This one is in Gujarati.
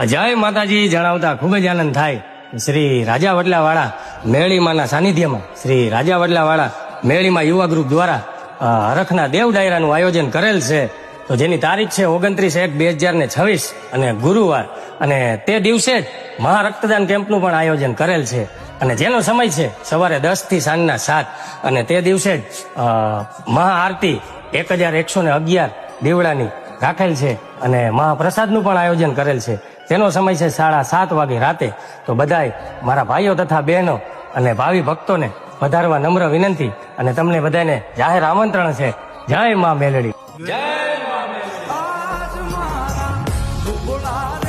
જય માતાજી જણાવતા ખૂબ જ આનંદ થાય. શ્રી રાજા વડલાવાળા મેળીમાના સાનિધ્યમાં શ્રી રાજા વડલાવાળા મેળીમાં યુવા ગ્રુપ દ્વારા હરખના દેવ ડાયરાનું આયોજન કરેલ છે. તો જેની તારીખ છે 29/1/2026 અને ગુરુવાર, અને તે દિવસે જ મહા રક્તદાન કેમ્પનું પણ આયોજન કરેલ છે. અને જેનો સમય છે સવારે 10 થી સાંજના 7, અને તે દિવસે જ મહા આરતી 1111 દીવડાની રાખેલ છે. અને મહાપ્રસાદનું પણ આયોજન કરેલ છે. તેનો સમય છે 7:30 વાગે રાતે. તો બધાય મારા ભાઈઓ તથા બહેનો અને ભાવિ ભક્તોને વધારવા નમ્ર વિનંતી, અને તમને બધાને જાહેર આમંત્રણ છે. જય મા મેલડી. જય મા મેલડી.